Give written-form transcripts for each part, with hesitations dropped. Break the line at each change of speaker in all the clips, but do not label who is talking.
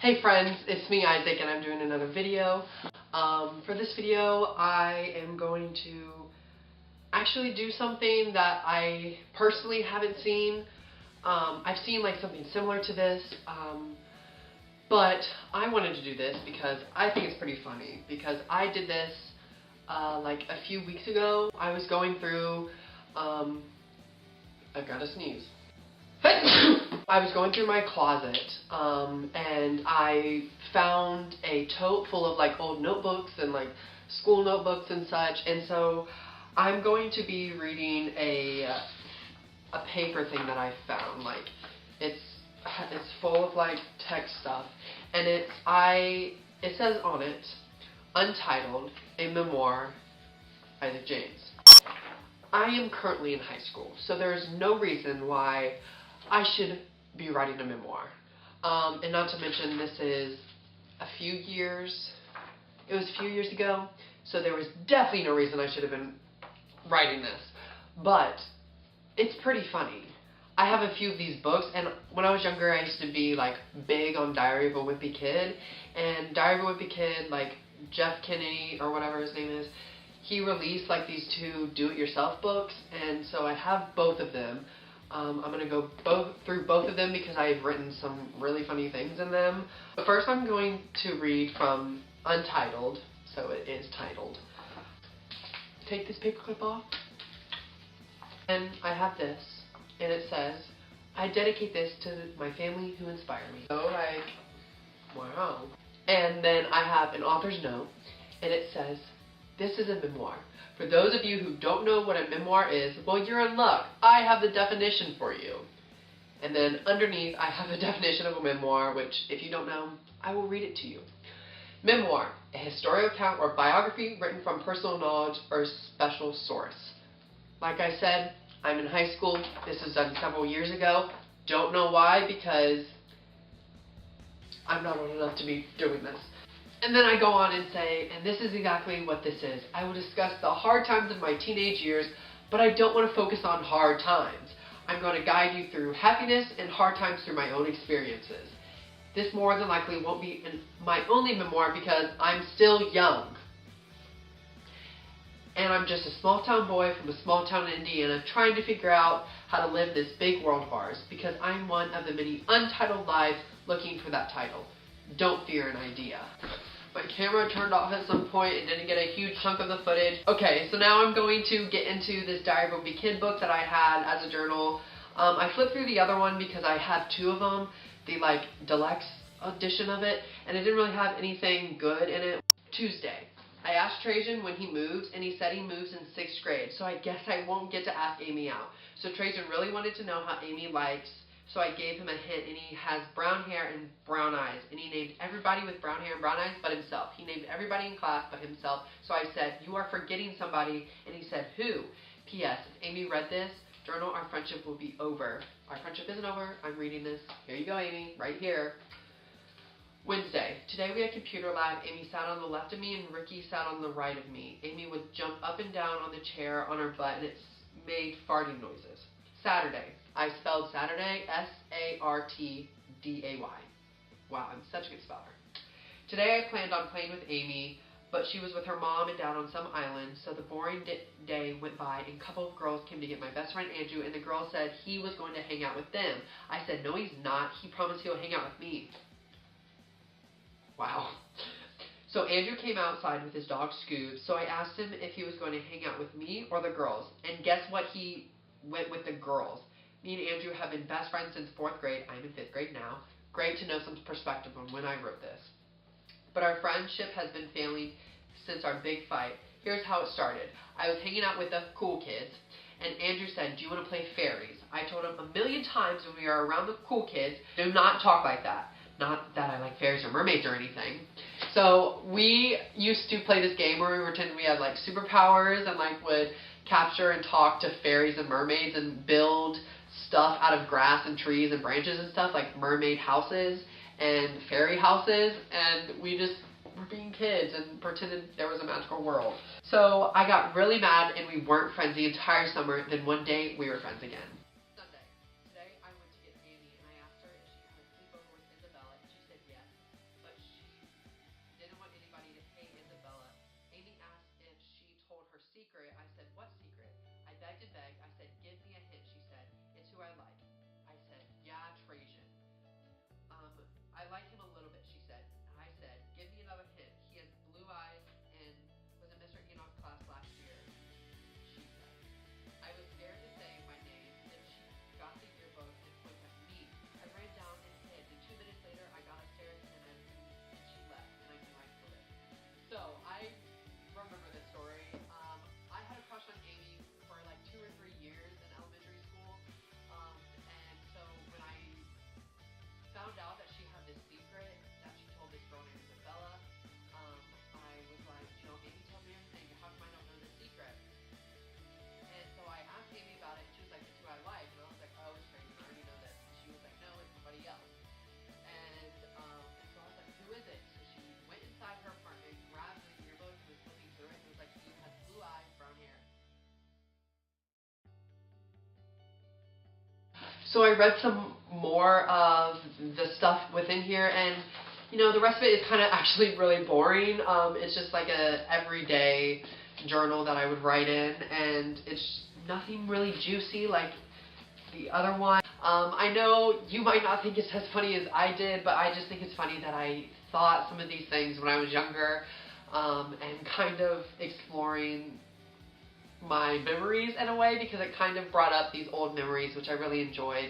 Hey friends, it's me Isaac and I'm doing another video. For this video I am going to actually do something that I personally haven't seen. I've seen like something similar to this, but I wanted to do this because I think it's pretty funny, because I did this like a few weeks ago. I was going through, I've got to sneeze. I was going through my closet, and I found a tote full of like old notebooks and like school notebooks and such, and so I'm going to be reading a paper thing that I found. Like it's full of like text stuff, and it says on it, Untitled, a memoir, Isaac James. I am currently in high school, so there is no reason why I should be writing a memoir. And not to mention, this is it was a few years ago, so there was definitely no reason I should have been writing this. But it's pretty funny. I have a few of these books, and when I was younger, I used to be like big on Diary of a Wimpy Kid. And Diary of a Wimpy Kid, like Jeff Kennedy or whatever his name is, he released like these two do-it-yourself books, and so I have both of them. I'm going to go through both of them because I've written some really funny things in them. But first I'm going to read from Untitled, so it is titled. Take this paperclip off. And I have this, and it says, I dedicate this to my family who inspire me. So like, wow. And then I have an author's note, and it says, this is a memoir. For those of you who don't know what a memoir is, well, you're in luck. I have the definition for you. And then underneath, I have the definition of a memoir, which, if you don't know, I will read it to you. Memoir, a historical account or biography written from personal knowledge or special source. Like I said, I'm in high school. This was done several years ago. Don't know why, because I'm not old enough to be doing this. And then I go on and say, and this is exactly what this is. I will discuss the hard times of my teenage years, but I don't want to focus on hard times. I'm going to guide you through happiness and hard times through my own experiences. This more than likely won't be my only memoir because I'm still young. And I'm just a small town boy from a small town in Indiana trying to figure out how to live this big world of ours, because I'm one of the many untitled lives looking for that title. Don't fear an idea. My camera turned off at some point and didn't get a huge chunk of the footage. Okay, so now I'm going to get into this Diary of a Wimpy Kid book that I had as a journal. I flipped through the other one because I have two of them, the like deluxe edition of it, and it didn't really have anything good in it. Tuesday, I asked Trajan when he moves, and he said he moves in 6th grade, so I guess I won't get to ask Amy out. So Trajan really wanted to know how Amy likes, so I gave him a hint, and he has brown hair and brown eyes, and he named everybody with brown hair and brown eyes but himself. He named everybody in class but himself, so I said, you are forgetting somebody, and he said, who? P.S. If Amy read this journal, our friendship will be over. Our friendship isn't over. I'm reading this. Here you go, Amy, right here. Wednesday. Today we had computer lab. Amy sat on the left of me and Ricky sat on the right of me. Amy would jump up and down on the chair on her butt, and it made farting noises. Saturday. I spelled Saturday, S-A-R-T-D-A-Y. Wow, I'm such a good speller. Today I planned on playing with Amy, but she was with her mom and dad on some island, so the boring day went by, and a couple of girls came to get my best friend Andrew, and the girl said he was going to hang out with them. I said, no, he's not. He promised he'll hang out with me. Wow. So Andrew came outside with his dog Scoob, so I asked him if he was going to hang out with me or the girls, and guess what? He went with the girls. Me and Andrew have been best friends since 4th grade. I'm in 5th grade now. Great to know some perspective on when I wrote this. But our friendship has been failing since our big fight. Here's how it started. I was hanging out with the cool kids, and Andrew said, do you want to play fairies? I told him a million times when we are around the cool kids, do not talk like that. Not that I like fairies or mermaids or anything. So we used to play this game where we pretended we had like superpowers and like would capture and talk to fairies and mermaids and build stuff out of grass and trees and branches and stuff, like mermaid houses and fairy houses, and we just were being kids and pretended there was a magical world. So I got really mad and we weren't friends the entire summer. Then one day we were friends again. Sunday. Today I went to get Amy and I asked her if she had a sleepover with Isabella, and she said yes. So I read some more of the stuff within here, and you know, the rest of it is kind of actually really boring. It's just like a everyday journal that I would write in, and it's nothing really juicy like the other one. I know you might not think it's as funny as I did, but I just think it's funny that I thought some of these things when I was younger, and kind of exploring my memories in a way, because it kind of brought up these old memories, which I really enjoyed,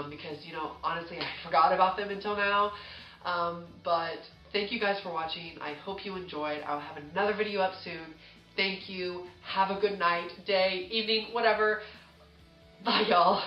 because, you know, honestly, I forgot about them until now. But thank you guys for watching. I hope you enjoyed. I'll have another video up soon. Thank you. Have a good night, day, evening, whatever. Bye, y'all.